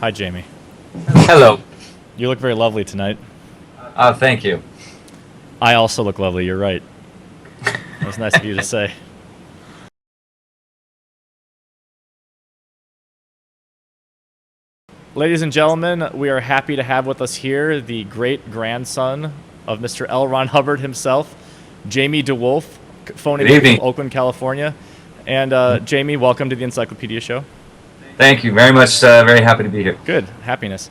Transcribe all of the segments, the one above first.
Hi, Jamie. Hello. You look very lovely tonight. Thank you. I also look lovely, you're right. That's nice of you to say. Ladies and gentlemen, we are happy to have with us here the great-grandson of Mr. L. Ron Hubbard himself, Jamie DeWolf, phoning in from Oakland, California. And Jamie, welcome to the Encyclopedia Show. Thank you very much. Very happy to be here. Good. Happiness.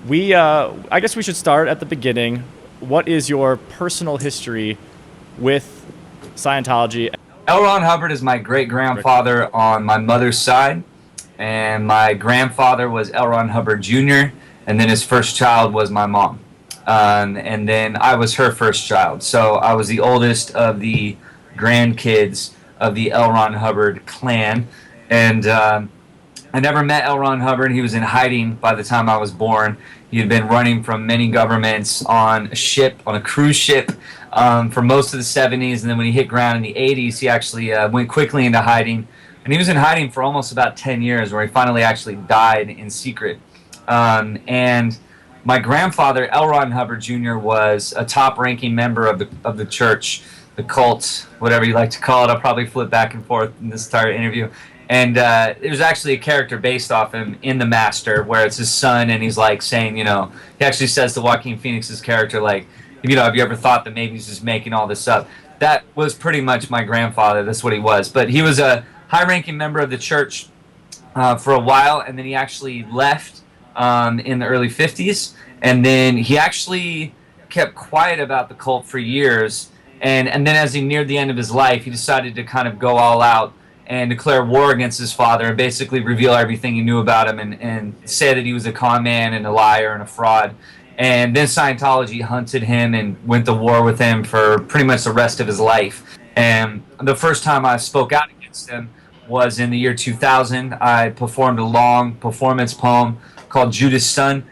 I guess we should start at the beginning. What is your personal history with Scientology? L. Ron Hubbard is my great-grandfather on my mother's side, and my grandfather was L. Ron Hubbard Jr., and then his first child was my mom. And then I was her first child. So I was the oldest of the grandkids of the L. Ron Hubbard clan. And I never met L. Ron Hubbard. He was in hiding by the time I was born. He had been running from many governments on a cruise ship, for most of the 70s. And then when he hit ground in the 80s, he actually went quickly into hiding. And he was in hiding for almost about 10 years, where he finally actually died in secret. And my grandfather, L. Ron Hubbard Jr., was a top-ranking member of the church, the CULTS, whatever you like to call it. I'll probably flip back and forth in this entire interview. And it was actually a character based off him in The Master, where it's his son, and he's like saying, he actually says to Joaquin Phoenix's character, like, have you ever thought that maybe he's just making all this up? That was pretty much my grandfather. That's what he was. But he was a high-ranking member of the church for a while, and then he actually left in the early 50s. And then he actually kept quiet about the cult for years. And then as he neared the end of his life, he decided to kind of go all out and declare war against his father and basically reveal everything he knew about him and say that he was a con man and a liar and a fraud. And then Scientology hunted him and went to war with him for pretty much the rest of his life. And the first time I spoke out against him was in the year 2000. I performed a long performance poem called Judas' Son,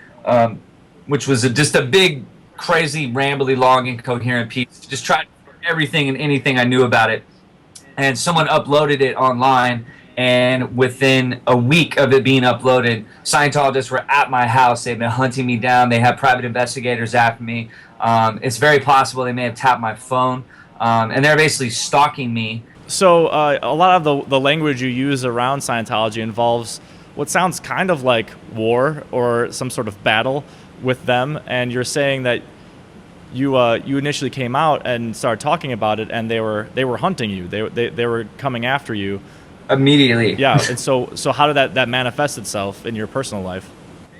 which was just a big, crazy, rambly, long, incoherent piece. Just tried everything and anything I knew about it. And someone uploaded it online, and within a week of it being uploaded, Scientologists were at my house. They've been hunting me down. They have private investigators after me. It's very possible they may have tapped my phone, and they're basically stalking me. So a lot of the language you use around Scientology involves what sounds kind of like war or some sort of battle with them, and you're saying that you initially came out and started talking about it, and they were hunting you. They were coming after you immediately. Yeah, and so how did that manifest itself in your personal life?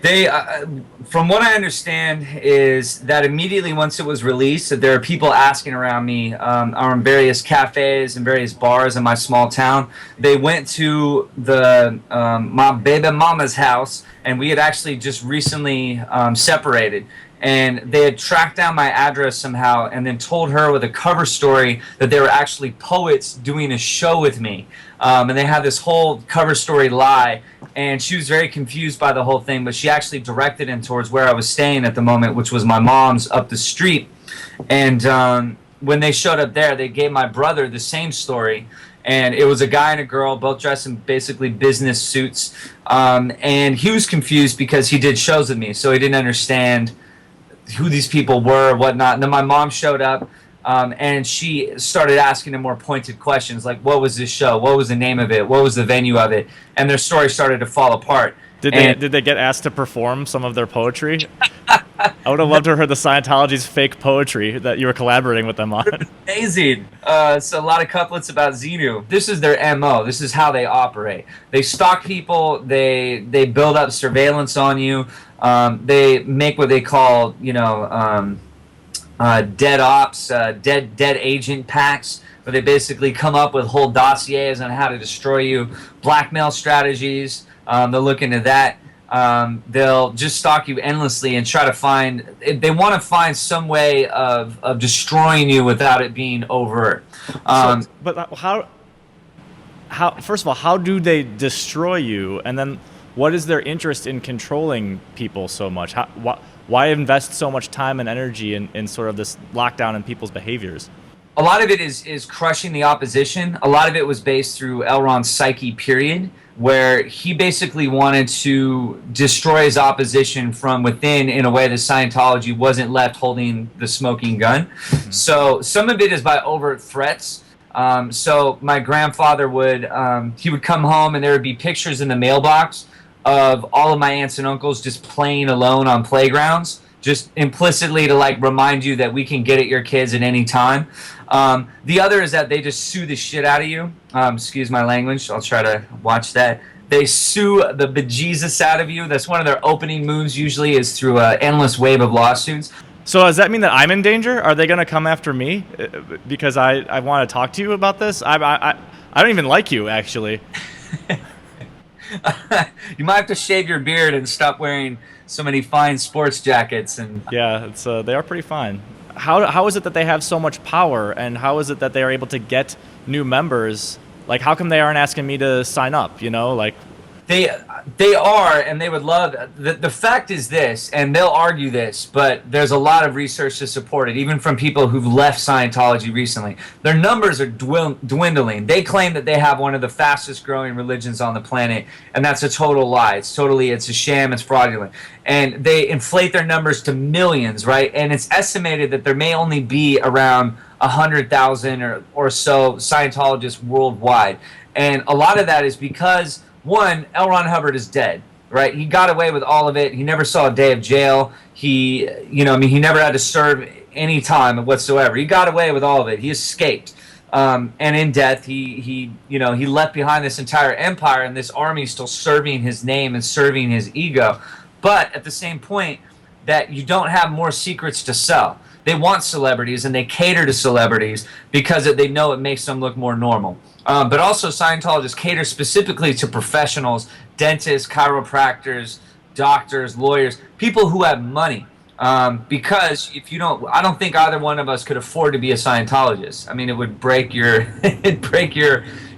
They, from what I understand, is that immediately once it was released, that there are people asking around me on various cafes and various bars in my small town. They went to my baby mama's house, and we had actually just recently separated. And they had tracked down my address somehow and then told her with a cover story that they were actually poets doing a show with me. And they had this whole cover story lie. And she was very confused by the whole thing, but she actually directed him towards where I was staying at the moment, which was my mom's up the street. And when they showed up there, they gave my brother the same story. And it was a guy and a girl, both dressed in basically business suits. And he was confused because he did shows with me, so he didn't understand who these people were, whatnot. And then my mom showed up, and she started asking him more pointed questions, like, what was this show? What was the name of it? What was the venue of it? And their story started to fall apart. Did they get asked to perform some of their poetry? I would have loved to have heard the Scientology's fake poetry that you were collaborating with them on. Amazing. So a lot of couplets about Xenu. This is their MO. This is how they operate. They stalk people. They build up surveillance on you. They make what they call, dead ops, dead agent packs, where they basically come up with whole dossiers on how to destroy you, blackmail strategies. They'll look into that. They'll just stalk you endlessly and try to find. They want to find some way of destroying you without it being overt. But how? First of all, how do they destroy you? And then, what is their interest in controlling people so much? Why invest so much time and energy in sort of this lockdown in people's behaviors? A lot of it is crushing the opposition. A lot of it was based through L. Ron's psyche period, where he basically wanted to destroy his opposition from within in a way that Scientology wasn't left holding the smoking gun. Mm-hmm. So some of it is by overt threats. So my grandfather he would come home and there would be pictures in the mailbox of all of my aunts and uncles just playing alone on playgrounds, just implicitly to like remind you that we can get at your kids at any time. The other is that they just sue the shit out of you. Excuse my language. I'll try to watch that. They sue the bejesus out of you. That's one of their opening moves usually, is through an endless wave of lawsuits. So does that mean that I'm in danger? Are they going to come after me because I want to talk to you about this? I don't even like you, actually. You might have to shave your beard and stop wearing so many fine sports jackets. And yeah, they are pretty fine. How is it that they have so much power, and how is it that they are able to get new members? Like, how come they aren't asking me to sign up? You know, like they are, and they would love. The fact is this, and they'll argue this, but there's a lot of research to support it, even from people who've left Scientology recently. Their numbers are dwindling. They claim that they have one of the fastest growing religions on the planet, and that's a total lie. It's a sham, it's fraudulent. And they inflate their numbers to millions, right? And it's estimated that there may only be around 100,000 or so Scientologists worldwide. And a lot of that is because, one, L. Ron Hubbard is dead, right? He got away with all of it. He never saw a day of jail. He never had to serve any time whatsoever. He got away with all of it. He escaped. And in death, he left behind this entire empire, and this army still serving his name and serving his ego. But at the same point, that you don't have more secrets to sell. They want celebrities, and they cater to celebrities because they know it makes them look more normal. But also, Scientologists cater specifically to professionals, dentists, chiropractors, doctors, lawyers, people who have money. Because I don't think either one of us could afford to be a Scientologist. I mean, it would break your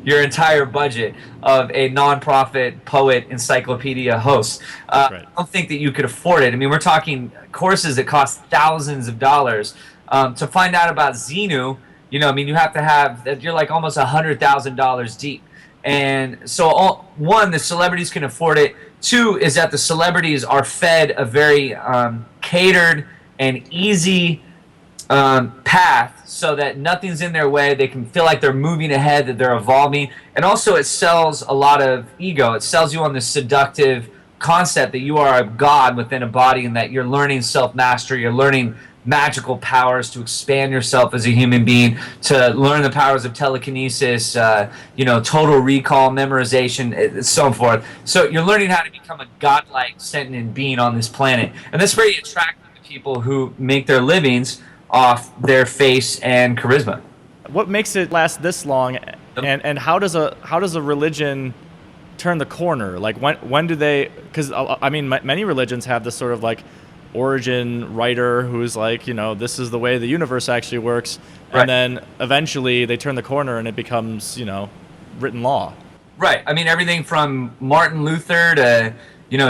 your entire budget of a nonprofit poet encyclopedia host. Right. I don't think that you could afford it. I mean, we're talking courses that cost thousands of dollars. To find out about Xenu, you have to have, you're like almost $100,000 deep. And so, one, the celebrities can afford it. Two is that the celebrities are fed a very catered and easy path, so that nothing's in their way. They can feel like they're moving ahead, that they're evolving. And also, it sells a lot of ego. It sells you on this seductive concept that you are a god within a body, and that you're learning self-mastery, you're learning magical powers to expand yourself as a human being, to learn the powers of telekinesis, total recall, memorization, and so forth. So you're learning how to become a godlike sentient being on this planet. And that's very attractive to people who make their livings off their face and charisma. What makes it last this long, and how does a religion turn the corner? Like, when do they? Because I mean, many religions have this sort of like origin writer who's like, this is the way the universe actually works, and then eventually they turn the corner and it becomes, written law. Right. I mean, everything from Martin Luther to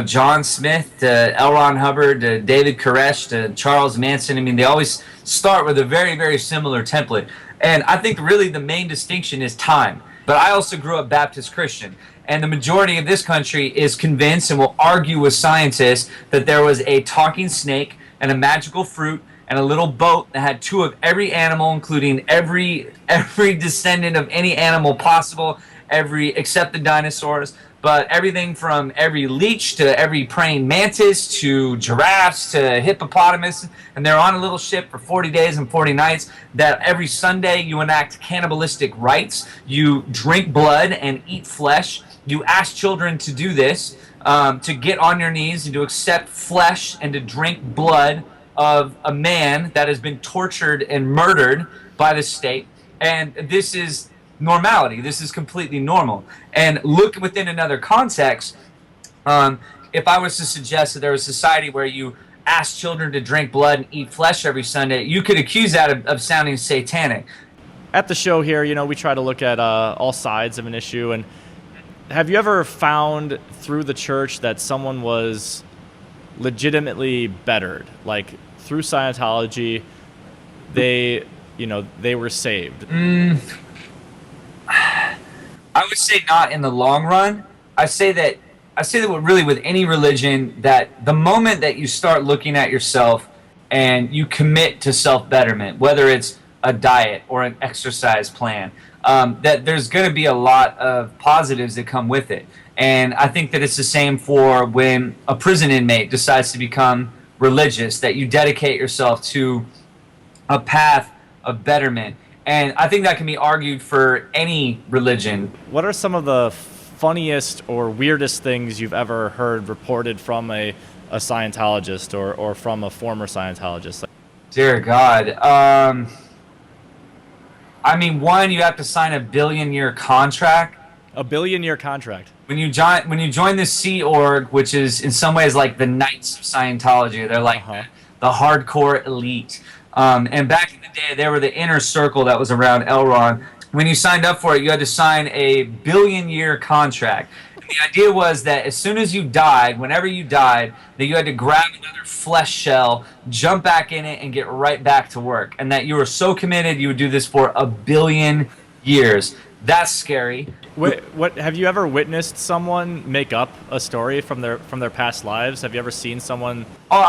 John Smith to L. Ron Hubbard to David Koresh to Charles Manson. I mean, they always start with a very, very similar template. And I think really the main distinction is time. But I also grew up Baptist Christian. And the majority of this country is convinced and will argue with scientists that there was a talking snake and a magical fruit and a little boat that had two of every animal, including every descendant of any animal possible, except the dinosaurs. But everything from every leech to every praying mantis to giraffes to hippopotamus, and they're on a little ship for 40 days and 40 nights, that every Sunday you enact cannibalistic rites, you drink blood and eat flesh. You ask children to do this, to get on your knees and to accept flesh and to drink blood of a man that has been tortured and murdered by the state. And this is normality. This is completely normal. And look within another context. If I was to suggest that there was a society where you ask children to drink blood and eat flesh every Sunday, you could accuse that of sounding satanic. At the show here, we try to look at all sides of an issue. And have you ever found through the church that someone was legitimately bettered? Like, through Scientology, they they were saved? I would say not in the long run. I say that with any religion, that the moment that you start looking at yourself and you commit to self-betterment, whether it's a diet or an exercise plan, that there's going to be a lot of positives that come with it. And I think that it's the same for when a prison inmate decides to become religious, that you dedicate yourself to a path of betterment. And I think that can be argued for any religion. What are some of the funniest or weirdest things you've ever heard reported from a Scientologist or from a former Scientologist? Dear God. I mean, one, you have to sign a billion-year contract. A billion-year contract. When you join the Sea Org, which is in some ways like the Knights of Scientology, they're like the hardcore elite. And back in the day, they were the inner circle that was around L. Ron. When you signed up for it, you had to sign a billion-year contract. And the idea was that as soon as you died, whenever you died, that you had to grab another flesh shell, jump back in it, and get right back to work. And that you were so committed, you would do this for a billion years. That's scary. What have you ever witnessed someone make up a story from their past lives? Have you ever seen someone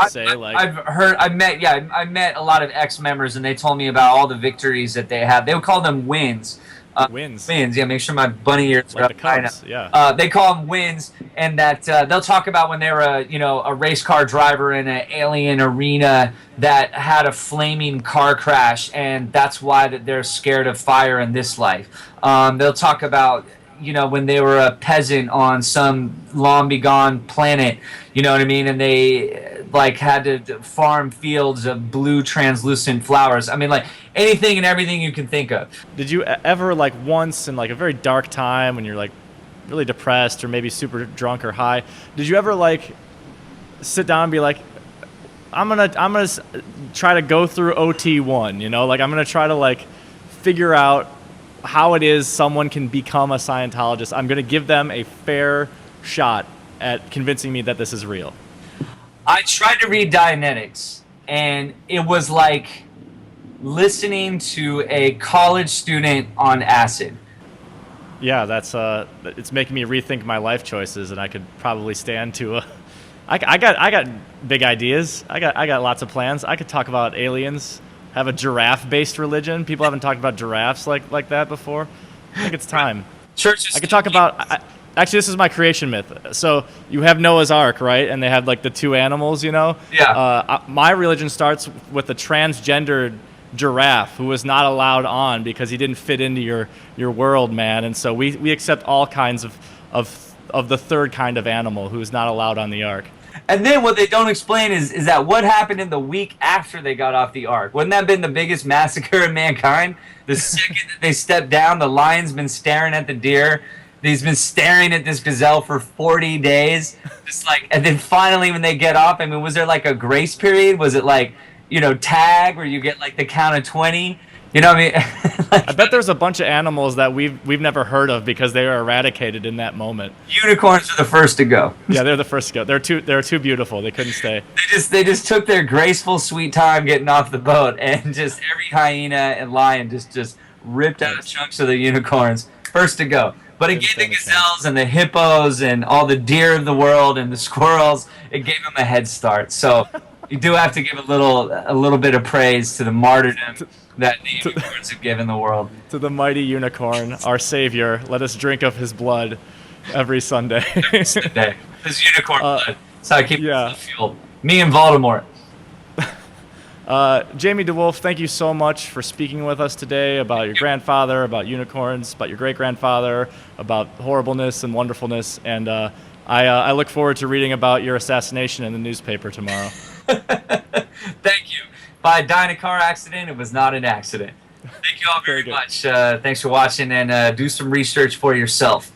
say I've met a lot of ex-members, and they told me about all the victories that they have. They would call them wins. Wins. Wins, yeah. Make sure my bunny ears are like up. the Cubs, yeah. They call them wins, and that they'll talk about when they were a race car driver in an alien arena that had a flaming car crash, and that's why that they're scared of fire in this life. They'll talk about when they were a peasant on some long begone planet, you know what I mean, and they had to farm fields of blue translucent flowers. I mean, anything and everything you can think of. Did you ever once in a very dark time when you're really depressed or maybe super drunk or high, did you ever sit down and be like, I'm gonna try to go through OT1, I'm gonna try to figure out how it is someone can become a Scientologist. I'm gonna give them a fair shot at convincing me that this is real. I tried to read Dianetics, and it was like listening to a college student on acid. Yeah, that's it's making me rethink my life choices, and I could probably stand to I got big ideas. I got lots of plans. I could talk about aliens, have a giraffe-based religion. People haven't talked about giraffes like that before. I think it's time. Churches. I could talk about. Actually, this is my creation myth. So you have Noah's Ark, right? And they have the two animals, Yeah. My religion starts with a transgendered giraffe who was not allowed on because he didn't fit into your world, man. And so we accept all kinds of the third kind of animal who is not allowed on the Ark. And then what they don't explain is that what happened in the week after they got off the Ark. Wouldn't that have been the biggest massacre of mankind? The second that they stepped down, the lion's been staring at the deer. He's been staring at this gazelle for 40 days. And then finally when they get off, I mean, was there a grace period? Was it tag where you get the count of 20? You know what I mean? I bet there's a bunch of animals that we've never heard of because they were eradicated in that moment. Unicorns are the first to go. Yeah, they're the first to go. They're too beautiful. They couldn't stay. They just took their graceful, sweet time getting off the boat, and just every hyena and lion just ripped out chunks of the unicorns. First to go. But it gave the gazelles and the hippos and all the deer of the world and the squirrels, it gave them a head start. So you do have to give a little bit of praise to the martyrdom that the unicorns have given the world. To the mighty unicorn, our savior, let us drink of his blood every Sunday. Every Sunday. His unicorn blood. That's how I keep myself fueled. Me and Voldemort. Jamie DeWolf, thank you so much for speaking with us today about your grandfather, about unicorns, about your great-grandfather, about horribleness and wonderfulness. And I look forward to reading about your assassination in the newspaper tomorrow. Thank you. If I died in a car accident, it was not an accident. Thank you all very much. Thanks for watching, and do some research for yourself.